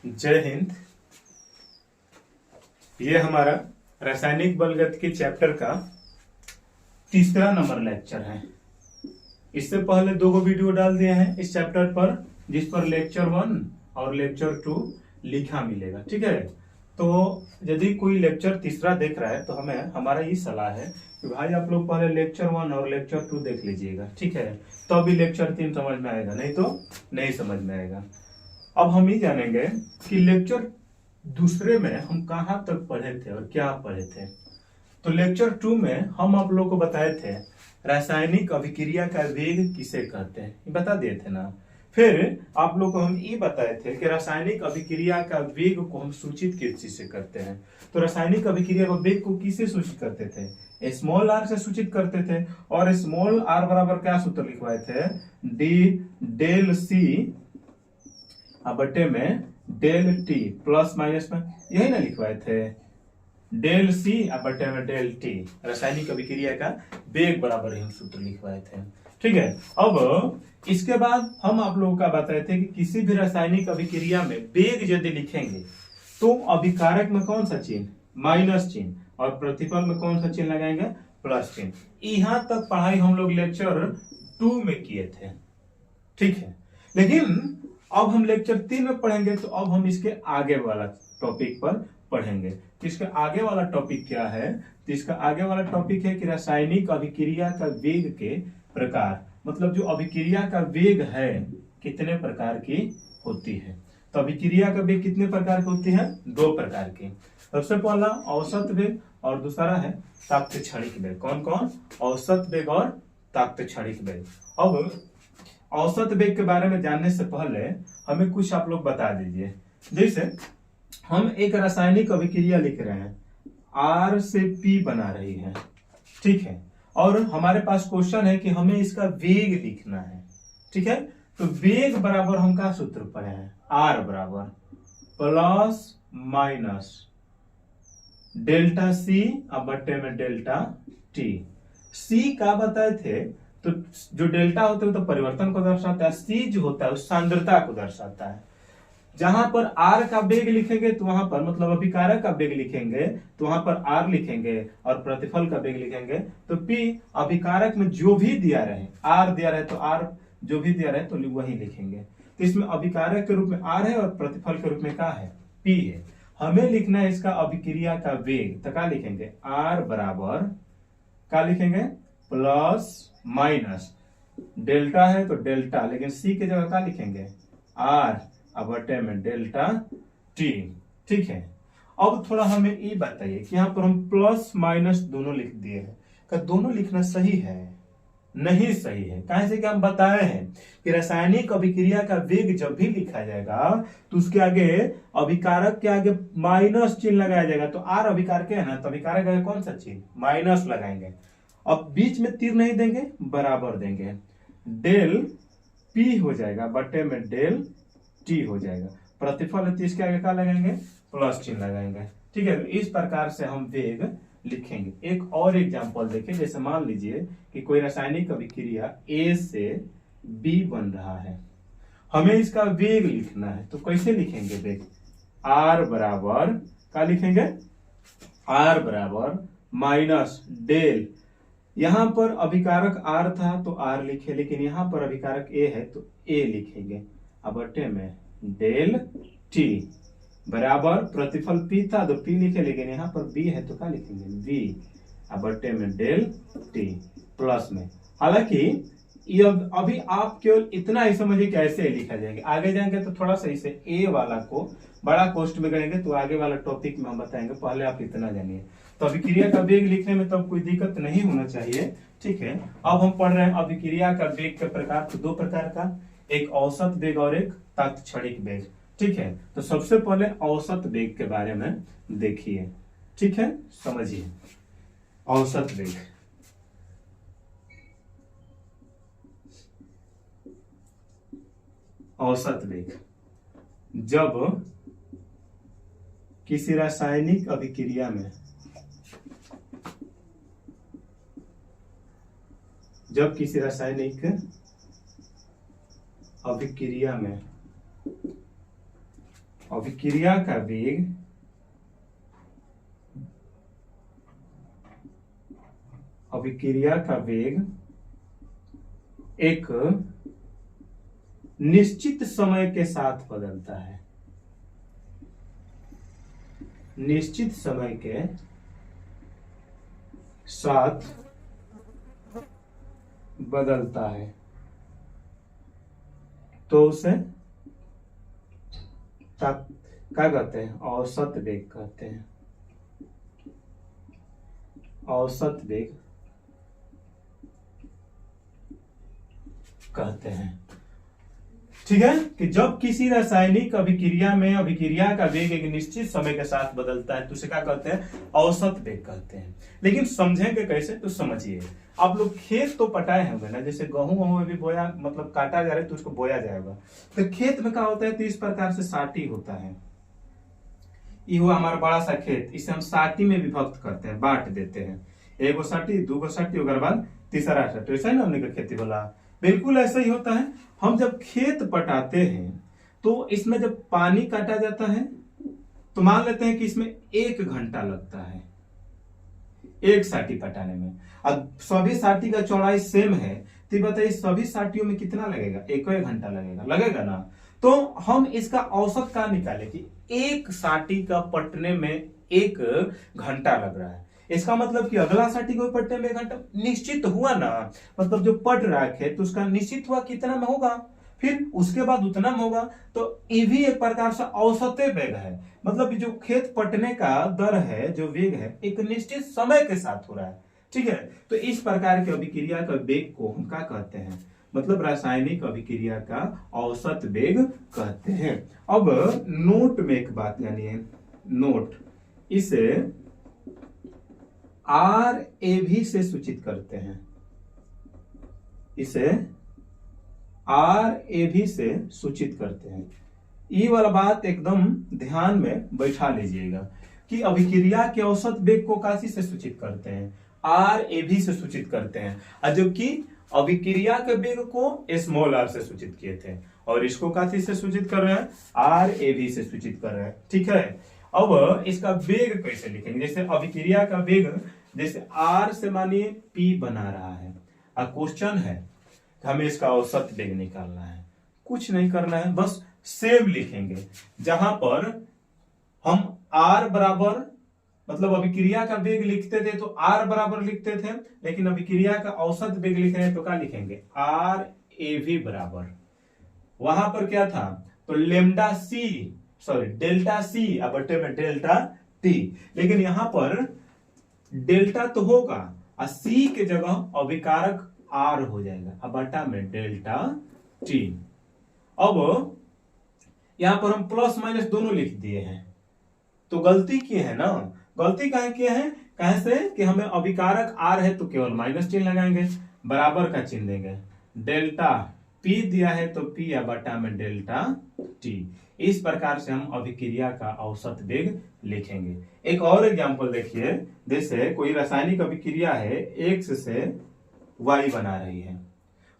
जय हिंद। ये हमारा रासायनिक बलगतिकी चैप्टर का तीसरा नंबर लेक्चर है। इससे पहले 2 वीडियो डाल दिए हैं इस चैप्टर पर, जिस पर लेक्चर 1 और लेक्चर 2 लिखा मिलेगा। ठीक है, तो यदि कोई लेक्चर तीसरा देख रहा है तो हमारा ये सलाह है कि भाई आप लोग पहले लेक्चर 1 और लेक्चर 2 देख लीजिएगा। ठीक है, तो अभी लेक्चर 3 समझ में आएगा, नहीं तो नहीं समझ में आएगा। अब हम ये जानेंगे कि लेक्चर दूसरे में हम कहाँ तक पढ़े थे और क्या पढ़े थे। तो लेक्चर 2 में हम आप लोग को बताए थे रासायनिक अभिक्रिया का वेग किसे कहते हैं, ये बता दिए थे ना। फिर आप लोग को हम ये बताए थे कि रासायनिक अभिक्रिया का वेग को हम सूचित किस चीज से करते हैं। तो रासायनिक अभिक्रिया का वेग को किससे सूचित करते थे, स्मॉल आर से सूचित करते थे। और स्मॉल आर बराबर क्या सूत्र लिखवाए थे, डी डेल सी बटे में डेल टी प्लस माइनस में, यही ना लिखवाए थे, डेल सी बटे में डेल टी। रासायनिक अभिक्रिया का वेग बराबर ही सूत्र लिखवाए थे। ठीक है, अब इसके बाद हम आप लोगों का बताए थे कि किसी भी रासायनिक अभिक्रिया में वेग यदि लिखेंगे तो अभिकारक में कौन सा चिन्ह, माइनस चिन्ह, और प्रतिफल में कौन सा चिन्ह लगाएंगे, प्लस चिन्ह। यहां तक पढ़ाई हम लोग लेक्चर 2 में किए थे। ठीक है, लेकिन अब हम लेक्चर 3 में पढ़ेंगे तो अब हम इसके आगे वाला टॉपिक पर पढ़ेंगे। तो इसका आगे वाला टॉपिक क्या है, तो इसका आगे वाला टॉपिक है कि रासायनिक अभिक्रिया का वेग के प्रकार, मतलब जो अभिक्रिया का वेग है कितने प्रकार की होती है। तो अभिक्रिया का वेग कितने प्रकार की होती है, 2 प्रकार की। सबसे पहला औसत वेग और दूसरा है ताप्त क्षणिक वेग। कौन कौन, औसत वेग और ताप्त क्षणिक वेग। अब औसत वेग के बारे में जानने से पहले हमें कुछ आप लोग बता दीजिए। जैसे हम एक रासायनिक अभिक्रिया लिख रहे हैं, R से P बना रही है। ठीक है, और हमारे पास क्वेश्चन है कि हमें इसका वेग लिखना है। ठीक है, तो वेग बराबर हम क्या सूत्र पढ़े हैं, R बराबर प्लस माइनस डेल्टा सी बटे में डेल्टा टी। सी का बताए थे, तो जो डेल्टा होता है तो परिवर्तन को दर्शाता है, सी जो होता है सांद्रता को दर्शाता है। जहां पर आर का वेग लिखेंगे तो वहां पर, मतलब अभिकारक का वेग लिखेंगे तो वहां पर आर लिखेंगे, और प्रतिफल का वेग लिखेंगे तो पी। अभिकारक में जो भी दिया रहे, आर दिया रहे तो आर, जो भी दिया रहे तो वही लिखेंगे। तो इसमें अभिकारक के रूप में आर है और प्रतिफल के रूप में क्या है, पी है। हमें लिखना है इसका अभिक्रिया का वेग, तो क्या लिखेंगे, आर बराबर क्या लिखेंगे, प्लस माइनस डेल्टा है तो डेल्टा, लेकिन सी के जगह क्या लिखेंगे, आर बटे में डेल्टा टी। ठीक है, अब थोड़ा हमें ये बताइए कि यहाँ पर हम प्लस माइनस दोनों लिख दिए हैं, क्या दोनों लिखना सही है, नहीं सही है। कहे से कि हम बताए हैं कि रासायनिक अभिक्रिया का वेग जब भी लिखा जाएगा तो उसके आगे अभिकारक के आगे माइनस चिन्ह लगाया जाएगा। तो आर अभिकारक है ना, तो अभिकारक आगे कौन सा चिन्ह, माइनस लगाएंगे। अब बीच में तीर नहीं देंगे, बराबर देंगे, डेल पी हो जाएगा बटे में डेल टी हो जाएगा। प्रतिफल है तो इसके आगे क्या लगाएंगे, प्लस चिन्ह लगाएंगे। ठीक है, इस प्रकार से हम वेग लिखेंगे। एक और एग्जांपल देखिए, जैसे मान लीजिए कि कोई रासायनिक अभिक्रिया ए से बी बन रहा है, हमें इसका वेग लिखना है, तो कैसे लिखेंगे वेग, आर बराबर क्या लिखेंगे, आर बराबर माइनस डेल, यहां पर अभिकारक आर था तो आर लिखे, लेकिन यहां पर अभिकारक ए है तो ए लिखेंगे, बटे में डेल टी बराबर प्रतिफल पी था तो पी लिखे, लेकिन यहाँ पर बी है तो क्या लिखेंगे, बी बटे में डेल टी प्लस में। हालांकि ये अभी आप केवल इतना ही समझिए कि ऐसे ही लिखा जाएगा, आगे जाएंगे तो थोड़ा सा इसे ए वाला को बड़ा कोष्ट में करेंगे तो आगे वाला टॉपिक में हम बताएंगे, पहले आप इतना जानिए। तो अभिक्रिया का वेग लिखने में तब कोई दिक्कत नहीं होना चाहिए। ठीक है, अब हम पढ़ रहे हैं अभिक्रिया का वेग के प्रकार, तो 2 प्रकार का, एक औसत वेग और एक ताप्त क्षणिक वेग। ठीक है, तो सबसे पहले औसत वेग के बारे में देखिए। ठीक है, समझिए औसत वेग। औसत वेग जब किसी रासायनिक अभिक्रिया में, जब किसी रासायनिक अभिक्रिया में अभिक्रिया का वेग एक निश्चित समय के साथ बदलता है, निश्चित समय के साथ बदलता है, तो उसे क्या कहते हैं? औसत वेग कहते हैं। औसत वेग कहते हैं। ठीक है कि जब किसी रासायनिक अभिक्रिया में अभिक्रिया का वेग एक निश्चित समय के साथ बदलता है तो उसे क्या कहते हैं? औसत वेग कहते हैं। लेकिन समझेंगे कैसे? तो समझिए, आप लोग खेत तो पटाए होंगे ना, जैसे गेहूं में भी बोया, मतलब काटा जा रहा है तो उसको बोया जाएगा, तो खेत में क्या होता है? तो इस प्रकार से साटी होता है। ये हुआ हमारा बड़ा सा खेत, इसे हम साटी में विभक्त करते हैं, बांट देते हैं। एगो साटी, दूगो साटी, ओकर बाद तीसरा साटी, ऐसा ही ना हमने का खेती बोला। बिल्कुल ऐसा ही होता है। हम जब खेत पटाते हैं तो इसमें जब पानी काटा जाता है तो मान लेते हैं कि इसमें 1 घंटा लगता है एक साटी पटाने में। अब सभी साटी का चौड़ाई सेम है तो बताइए सभी साटियों में कितना लगेगा? 1 घंटा लगेगा, लगेगा ना। तो हम इसका औसत का निकाले कि एक साटी का पटने में 1 घंटा लग रहा है। इसका मतलब कि अगला साटी को पटने में 1 घंटा निश्चित हुआ ना, मतलब जो पट रहा है तो उसका निश्चित हुआ कितना में होगा, फिर उसके बाद उतना में होगा। तो ये भी एक प्रकार से औसते वेग है, मतलब जो खेत पटने का दर है, जो वेग है, एक निश्चित समय के साथ हो रहा है। ठीक है, तो इस प्रकार की अभिक्रिया का वेग को हम क्या कहते हैं? मतलब रासायनिक अभिक्रिया का औसत वेग कहते हैं। अब नोट में एक बात जानिए, नोट, इसे RAV से सूचित करते हैं, इसे RAV से सूचित करते हैं। ये वाला बात एकदम ध्यान में बैठा लीजिएगा कि अभिक्रिया के औसत वेग को कासी से सूचित करते हैं? RAV से सूचित करते हैं, जबकि अभिक्रिया के वेग को स्मॉल r से सूचित किए थे, और इसको कासी से सूचित कर रहे हैं? RAV से सूचित कर रहे हैं। ठीक है, अब इसका वेग कैसे लिखेंगे? जैसे अभिक्रिया का वेग, जैसे R से मानिए P बना रहा है, अब क्वेश्चन है हमें इसका औसत वेग निकालना है। कुछ नहीं करना है, बस सेम लिखेंगे। जहां पर हम R बराबर, मतलब अभिक्रिया का वेग लिखते थे तो R बराबर लिखते थे, लेकिन अभिक्रिया का औसत वेग लिख रहे हैं तो क्या लिखेंगे? RAV बराबर, वहां पर क्या था? तो लेमडा सी, सॉरी डेल्टा सी बटे में डेल्टा टी, लेकिन यहां पर डेल्टा तो होगा और सी के जगह अभिकारक R हो जाएगा, बटा में डेल्टा टी। अब यहां पर हम प्लस माइनस दोनों लिख दिए हैं, तो गलती किए हैं ना। गलती काहे किए हैं? कहे से कि हमें अभिकारक R है तो केवल माइनस चिन्ह लगाएंगे, बराबर का चिन्ह देंगे, डेल्टा P दिया है तो P बटा में डेल्टा T। इस प्रकार से हम अभिक्रिया का औसत वेग लिखेंगे। एक और एग्जांपल देखिए, जैसे कोई रासायनिक अभिक्रिया है, X से Y बना रही है,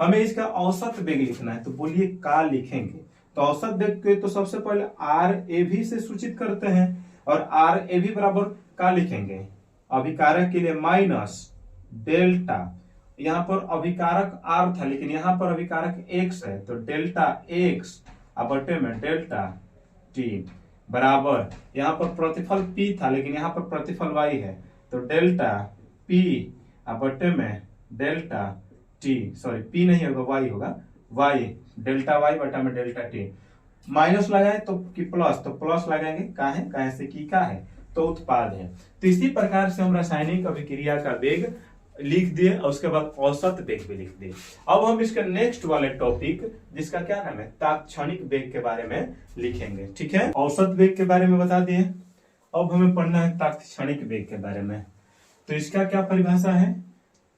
हमें इसका औसत वेग लिखना है, तो बोलिए का लिखेंगे? तो औसत वेग के तो सबसे पहले RAV से सूचित करते हैं, और RAV बराबर का लिखेंगे? अभिकारक के लिए माइनस डेल्टा, यहां पर अभिकारक R था लेकिन यहां पर अभिकारक X है, तो डेल्टा X बटे में डेल्टा T बराबर, यहां पर प्रतिफल P था लेकिन यहां पर प्रतिफल Y है, तो डेल्टा P बटे में डेल्टा T, सॉरी P नहीं होगा, Y होगा, Y डेल्टा Y बटा में डेल्टा T। माइनस लगाए तो कि प्लस, तो प्लस लगाएंगे, काहे से की का है तो उत्पाद है। तो इसी प्रकार से हम रासायनिक अभिक्रिया का वेग लिख दिए और उसके बाद औसत वेग भी लिख दिए। अब हम इसका नेक्स्ट वाले टॉपिक, जिसका क्या नाम है, तात्क्षणिक वेग के बारे में लिखेंगे। ठीक है, औसत वेग के बारे में बता दिए, अब हमें पढ़ना है तात्क्षणिक वेग के बारे में। तो इसका क्या परिभाषा है?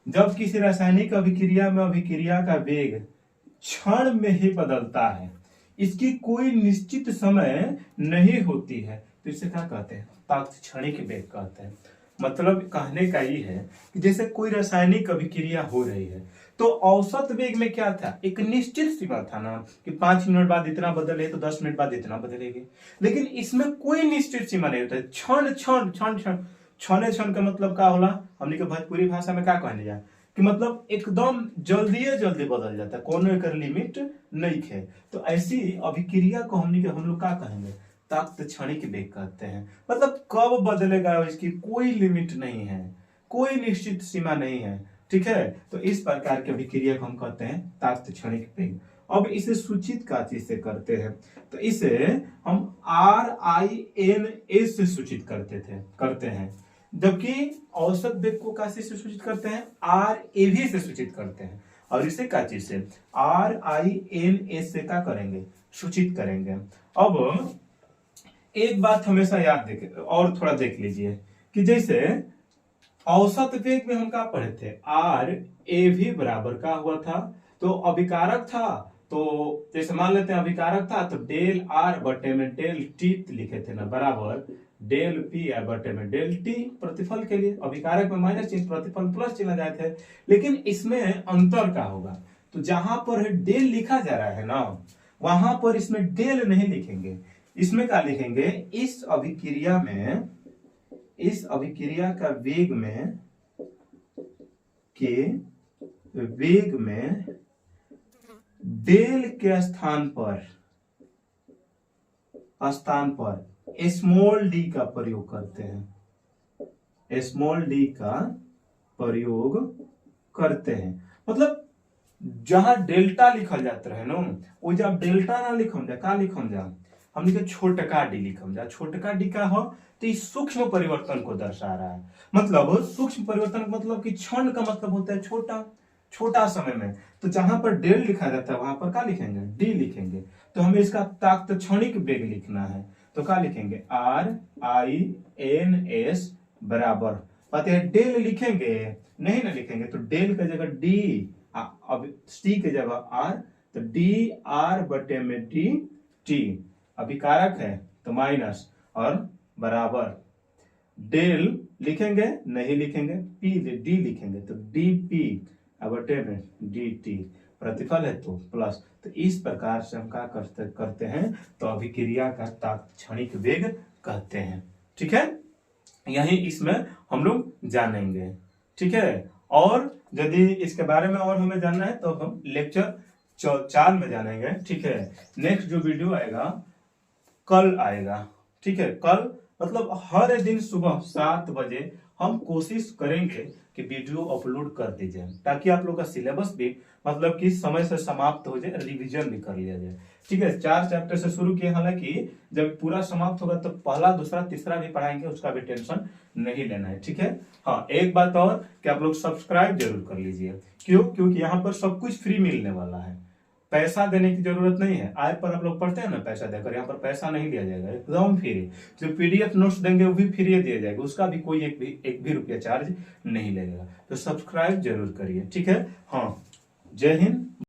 जब किसी रासायनिक अभिक्रिया में अभिक्रिया का वेग क्षण में ही बदलता है, इसकी कोई निश्चित समय नहीं होती है, तो इसे क्या कहते हैं? तात्क्षणिक वेग कहते हैं। मतलब कहने का ये है कि जैसे कोई रासायनिक अभिक्रिया हो रही है तो औसत वेग में क्या था, एक निश्चित सीमा था ना कि 5 मिनट बाद इतना बदले तो 10 मिनट बाद इतना बदलेगी। लेकिन इसमें कोई निश्चित सीमा नहीं होता है, क्षण क्षण क्षण क्षण क्षण क्षण का मतलब क्या होला, हमने के भोजपुरी भाषा में क्या कहने जा कि मतलब एकदम जल्दी जल्दी बदल जाता है, कोनो एक लिमिट नहीं है। तो ऐसी अभिक्रिया को हम लोग क्या कहेंगे, ताक्त क्षणिक वेग कहते हैं। मतलब कब बदलेगा इसकी कोई लिमिट नहीं है, कोई निश्चित सीमा नहीं है, ठीक है। तो इस प्रकार की अभिक्रिया को हम कहते हैं ताक्त क्षणिक वेग। अब इसे सूचित का चीज से करते हैं, तो इसे हम RINS से सूचित करते हैं, जबकि औसत वेग को का से सूचित करते हैं, RAV से सूचित करते हैं। और इसे का चीज से RINS से क्या करेंगे, सूचित करेंगे। अब एक बात हमेशा याद और थोड़ा देख लीजिए कि जैसे औसत वेग में हम क्या पढ़े थे, RAV बराबर का हुआ था, तो अभिकारक था, तो जैसे मान लेते हैं अभिकारक था तो डेल R बटे में डेल T लिखे थे ना, बराबर डेल P बटे में डेल T प्रतिफल के लिए। अभिकारक में माइनस चिन्ह, प्रतिफल प्लस चिन्ह जाए थे। लेकिन इसमें अंतर का होगा, तो जहां पर डेल लिखा जा रहा है ना, वहां पर इसमें डेल नहीं लिखेंगे, इसमें क्या लिखेंगे, इस अभिक्रिया का वेग में डेल के स्थान पर स्मॉल डी का प्रयोग करते हैं, स्मॉल डी का प्रयोग करते हैं। मतलब जहां डेल्टा लिखल जाता है ना, वो जब डेल्टा ना लिखम जा, का लिखम जा, हमने छोटका डी लिखम जा। छोटका डी का हो तो इस सूक्ष्म परिवर्तन को दर्शा रहा है। मतलब सूक्ष्म परिवर्तन मतलब कि क्षण का मतलब होता है छोटा, छोटा समय में। तो जहां पर डेल लिखा जाता है वहां पर क्या लिखेंगे, डी लिखेंगे। तो हमें इसका ताक्त क्षणिक वेग लिखना है, तो क्या लिखेंगे, RINS बराबर, पता है डेल लिखेंगे नहीं ना लिखेंगे, तो डेल की जगह डी, अब टी की जगह R, तो DR बटे में DT, अभिकारक है तो माइनस, और बराबर डेल लिखेंगे नहीं लिखेंगे, डी लिखेंगे तो DP बटे में DT, प्रतिफल है तो प्लस। तो इस प्रकार से हम क्या करते हैं, तो अभिक्रिया का ताक्त क्षणिक वेग कहते हैं, ठीक है। यही इसमें हम लोग जानेंगे, ठीक है। और यदि इसके बारे में और हमें जानना है तो हम लेक्चर 4 में जानेंगे, ठीक है। नेक्स्ट जो वीडियो आएगा कल आएगा, ठीक है। कल मतलब हर दिन सुबह 7 बजे हम कोशिश करेंगे कि वीडियो अपलोड कर दीजिए, ताकि आप लोग का सिलेबस भी मतलब कि समय से समाप्त हो जाए, रिवीजन भी कर लिया जाए, ठीक है। 4 चैप्टर से शुरू किए, हालांकि जब पूरा समाप्त होगा तो पहला दूसरा तीसरा भी पढ़ाएंगे, उसका भी टेंशन नहीं लेना है, ठीक है। हाँ, एक बात और कि आप लोग सब्सक्राइब जरूर कर लीजिए। क्यों, क्योंकि यहाँ पर सब कुछ फ्री मिलने वाला है, पैसा देने की जरूरत नहीं है। ऐप पर आप लोग पढ़ते हैं ना पैसा देकर, यहाँ पर पैसा नहीं दिया जाएगा, एकदम फ्री। जो PDF नोट्स देंगे वो भी फ्री दिया जाएगा, उसका भी कोई एक भी रुपया चार्ज नहीं लगेगा। तो सब्सक्राइब जरूर करिए, ठीक है। हाँ, जय हिंद।